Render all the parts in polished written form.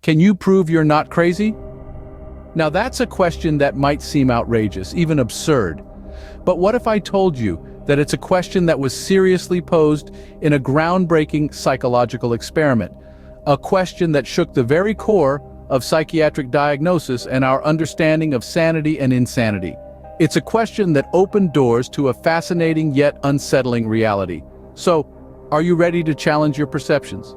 Can you prove you're not crazy? Now that's a question that might seem outrageous, even absurd. But what if I told you that it's a question that was seriously posed in a groundbreaking psychological experiment? A question that shook the very core of psychiatric diagnosis and our understanding of sanity and insanity. It's a question that opened doors to a fascinating yet unsettling reality. So, are you ready to challenge your perceptions?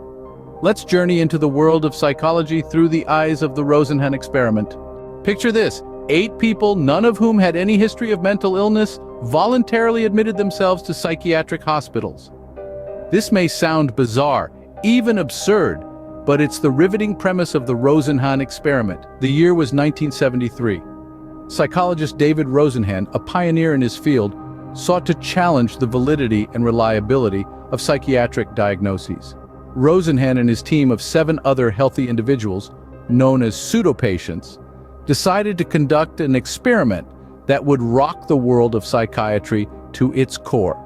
Let's journey into the world of psychology through the eyes of the Rosenhan Experiment. Picture this: 8 people, none of whom had any history of mental illness, voluntarily admitted themselves to psychiatric hospitals. This may sound bizarre, even absurd, but it's the riveting premise of the Rosenhan Experiment. The year was 1973. Psychologist David Rosenhan, a pioneer in his field, sought to challenge the validity and reliability of psychiatric diagnoses. Rosenhan and his team of 7 other healthy individuals, known as pseudopatients, decided to conduct an experiment that would rock the world of psychiatry to its core.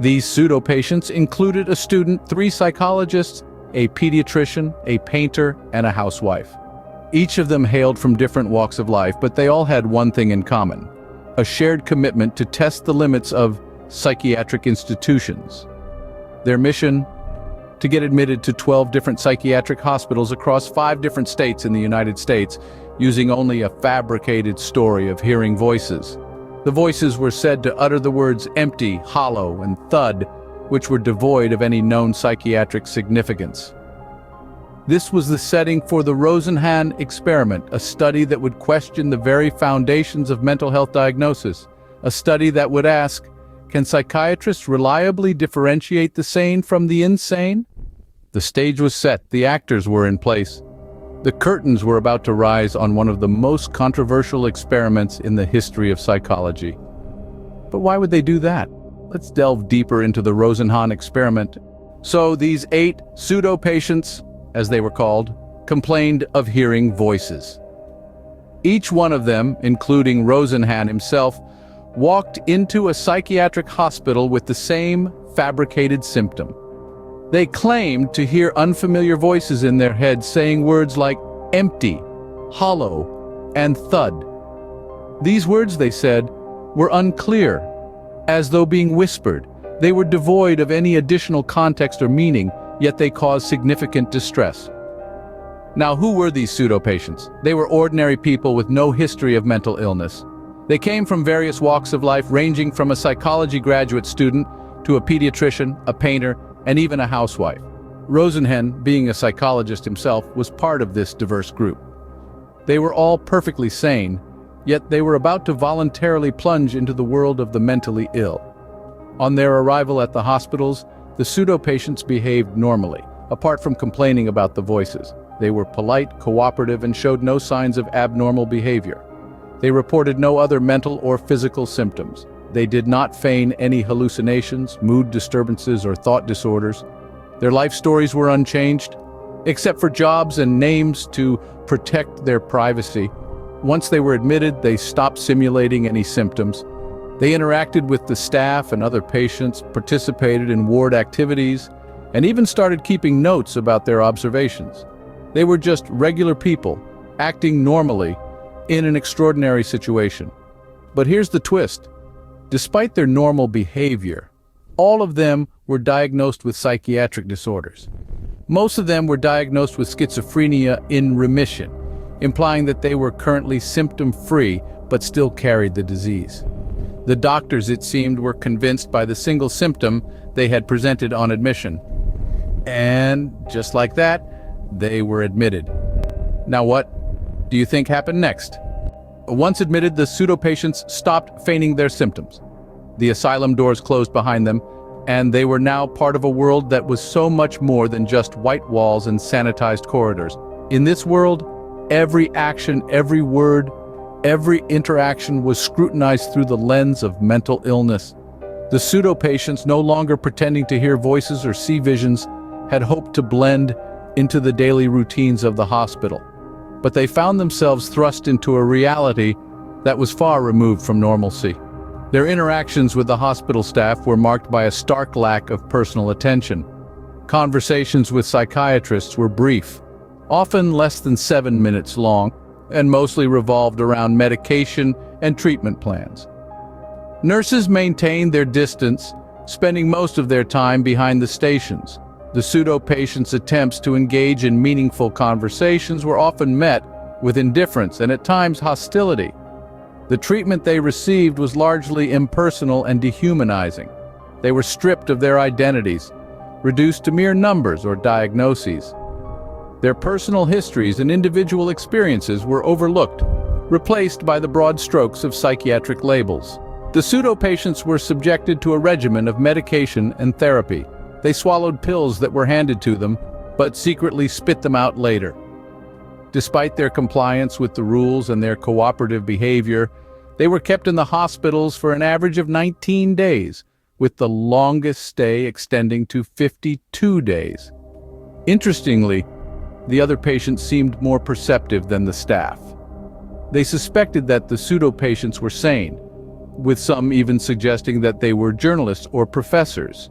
These pseudopatients included a student, 3 psychologists, a pediatrician, a painter, and a housewife. Each of them hailed from different walks of life, but they all had one thing in common: a shared commitment to test the limits of psychiatric institutions. Their mission? To get admitted to 12 different psychiatric hospitals across 5 different states in the United States, using only a fabricated story of hearing voices. The voices were said to utter the words empty, hollow, and thud, which were devoid of any known psychiatric significance. This was the setting for the Rosenhan Experiment, a study that would question the very foundations of mental health diagnosis, a study that would ask, can psychiatrists reliably differentiate the sane from the insane? The stage was set, the actors were in place. The curtains were about to rise on one of the most controversial experiments in the history of psychology. But why would they do that? Let's delve deeper into the Rosenhan Experiment. So these 8 pseudo-patients, as they were called, complained of hearing voices. Each one of them, including Rosenhan himself, walked into a psychiatric hospital with the same fabricated symptom. They claimed to hear unfamiliar voices in their heads saying words like empty, hollow, and thud. These words, they said, were unclear, as though being whispered. They were devoid of any additional context or meaning, yet they caused significant distress. Now, who were these pseudo-patients? They were ordinary people with no history of mental illness. They came from various walks of life, ranging from a psychology graduate student to a pediatrician, a painter, and even a housewife. Rosenhan, being a psychologist himself, was part of this diverse group. They were all perfectly sane, yet they were about to voluntarily plunge into the world of the mentally ill. On their arrival at the hospitals, the pseudo-patients behaved normally, apart from complaining about the voices. They were polite, cooperative, and showed no signs of abnormal behavior. They reported no other mental or physical symptoms. They did not feign any hallucinations, mood disturbances, or thought disorders. Their life stories were unchanged, except for jobs and names to protect their privacy. Once they were admitted, they stopped simulating any symptoms. They interacted with the staff and other patients, participated in ward activities, and even started keeping notes about their observations. They were just regular people, acting normally in an extraordinary situation. But here's the twist. Despite their normal behavior, all of them were diagnosed with psychiatric disorders. Most of them were diagnosed with schizophrenia in remission, implying that they were currently symptom-free but still carried the disease. The doctors, it seemed, were convinced by the single symptom they had presented on admission. And just like that, they were admitted. Now what do you think happened next? Once admitted, the pseudo-patients stopped feigning their symptoms. The asylum doors closed behind them, and they were now part of a world that was so much more than just white walls and sanitized corridors. In this world, every action, every word, every interaction was scrutinized through the lens of mental illness. The pseudo-patients, no longer pretending to hear voices or see visions, had hoped to blend into the daily routines of the hospital. But they found themselves thrust into a reality that was far removed from normalcy. Their interactions with the hospital staff were marked by a stark lack of personal attention. Conversations with psychiatrists were brief, often less than 7 minutes long, and mostly revolved around medication and treatment plans. Nurses maintained their distance, spending most of their time behind the stations. The pseudo-patient's attempts to engage in meaningful conversations were often met with indifference and at times hostility. The treatment they received was largely impersonal and dehumanizing. They were stripped of their identities, reduced to mere numbers or diagnoses. Their personal histories and individual experiences were overlooked, replaced by the broad strokes of psychiatric labels. The pseudo-patients were subjected to a regimen of medication and therapy. They swallowed pills that were handed to them, but secretly spit them out later. Despite their compliance with the rules and their cooperative behavior, they were kept in the hospitals for an average of 19 days, with the longest stay extending to 52 days. Interestingly, the other patients seemed more perceptive than the staff. They suspected that the pseudo-patients were sane, with some even suggesting that they were journalists or professors.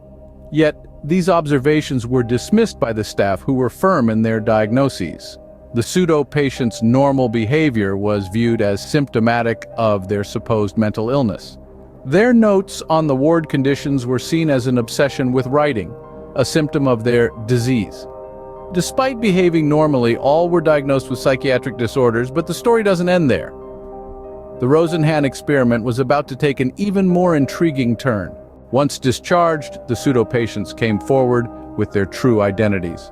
Yet, these observations were dismissed by the staff, who were firm in their diagnoses. The pseudo-patient's normal behavior was viewed as symptomatic of their supposed mental illness. Their notes on the ward conditions were seen as an obsession with writing, a symptom of their disease. Despite behaving normally, all were diagnosed with psychiatric disorders, but the story doesn't end there. The Rosenhan experiment was about to take an even more intriguing turn. Once discharged, the pseudo-patients came forward with their true identities.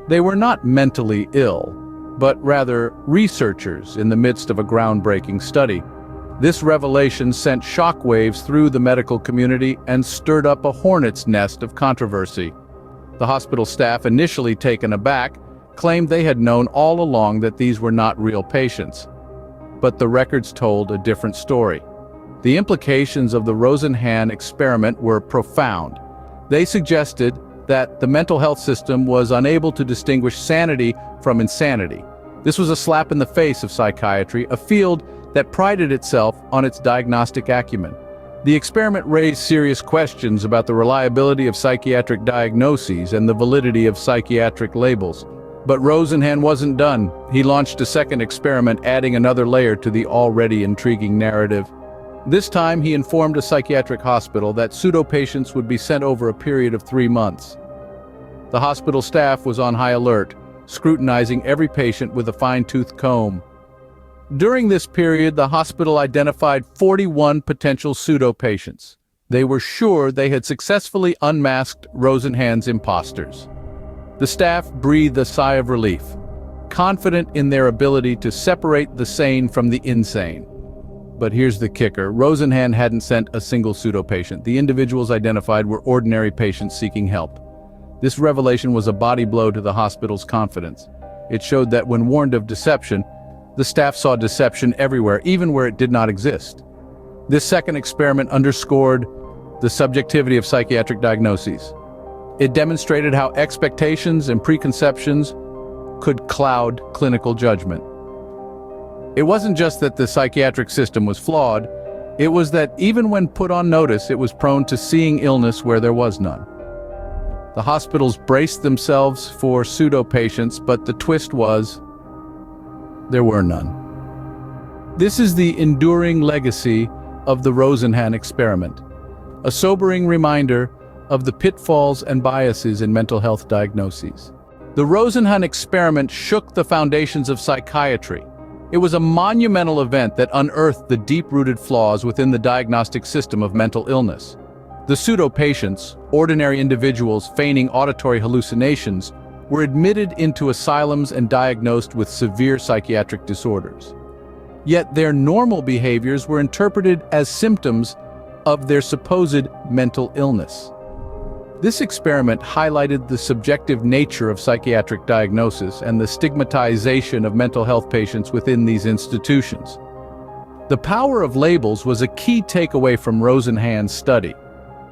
They were not mentally ill, but rather researchers in the midst of a groundbreaking study. This revelation sent shockwaves through the medical community and stirred up a hornet's nest of controversy. The hospital staff, initially taken aback, claimed they had known all along that these were not real patients. But the records told a different story. The implications of the Rosenhan experiment were profound. They suggested that the mental health system was unable to distinguish sanity from insanity. This was a slap in the face of psychiatry, a field that prided itself on its diagnostic acumen. The experiment raised serious questions about the reliability of psychiatric diagnoses and the validity of psychiatric labels. But Rosenhan wasn't done. He launched a second experiment, adding another layer to the already intriguing narrative. This time, he informed a psychiatric hospital that pseudo-patients would be sent over a period of 3 months. The hospital staff was on high alert, scrutinizing every patient with a fine-tooth comb. During this period, the hospital identified 41 potential pseudo-patients. They were sure they had successfully unmasked Rosenhan's imposters. The staff breathed a sigh of relief, confident in their ability to separate the sane from the insane. But here's the kicker: Rosenhan hadn't sent a single pseudo-patient. The individuals identified were ordinary patients seeking help. This revelation was a body blow to the hospital's confidence. It showed that when warned of deception, the staff saw deception everywhere, even where it did not exist. This second experiment underscored the subjectivity of psychiatric diagnoses. It demonstrated how expectations and preconceptions could cloud clinical judgment. It wasn't just that the psychiatric system was flawed, it was that even when put on notice, it was prone to seeing illness where there was none. The hospitals braced themselves for pseudo-patients, but the twist was, there were none. This is the enduring legacy of the Rosenhan experiment, a sobering reminder of the pitfalls and biases in mental health diagnoses. The Rosenhan experiment shook the foundations of psychiatry. It was a monumental event that unearthed the deep-rooted flaws within the diagnostic system of mental illness. The pseudo-patients, ordinary individuals feigning auditory hallucinations, were admitted into asylums and diagnosed with severe psychiatric disorders. Yet their normal behaviors were interpreted as symptoms of their supposed mental illness. This experiment highlighted the subjective nature of psychiatric diagnosis and the stigmatization of mental health patients within these institutions. The power of labels was a key takeaway from Rosenhan's study.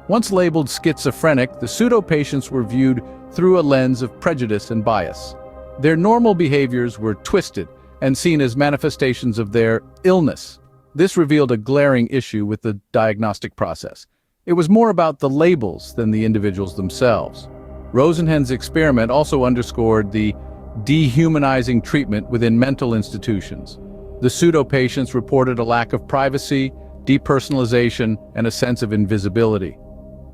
Once labeled schizophrenic, the pseudo-patients were viewed through a lens of prejudice and bias. Their normal behaviors were twisted and seen as manifestations of their illness. This revealed a glaring issue with the diagnostic process. It was more about the labels than the individuals themselves. Rosenhan's experiment also underscored the dehumanizing treatment within mental institutions. The pseudo-patients reported a lack of privacy, depersonalization, and a sense of invisibility.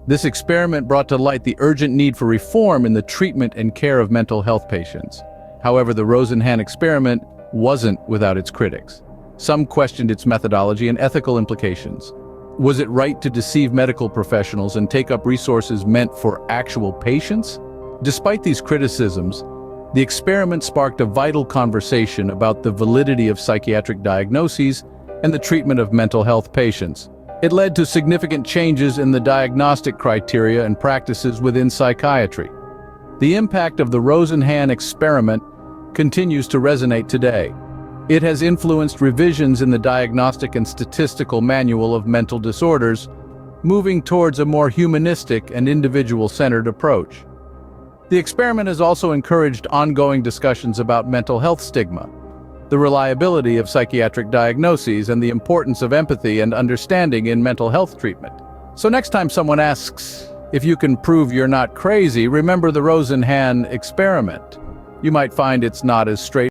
This experiment brought to light the urgent need for reform in the treatment and care of mental health patients. However, the Rosenhan experiment wasn't without its critics. Some questioned its methodology and ethical implications. Was it right to deceive medical professionals and take up resources meant for actual patients? Despite these criticisms, the experiment sparked a vital conversation about the validity of psychiatric diagnoses and the treatment of mental health patients. It led to significant changes in the diagnostic criteria and practices within psychiatry. The impact of the Rosenhan experiment continues to resonate today. It has influenced revisions in the Diagnostic and Statistical Manual of Mental Disorders, moving towards a more humanistic and individual-centered approach. The experiment has also encouraged ongoing discussions about mental health stigma, the reliability of psychiatric diagnoses, and the importance of empathy and understanding in mental health treatment. So next time someone asks if you can prove you're not crazy, remember the Rosenhan experiment. You might find it's not as straight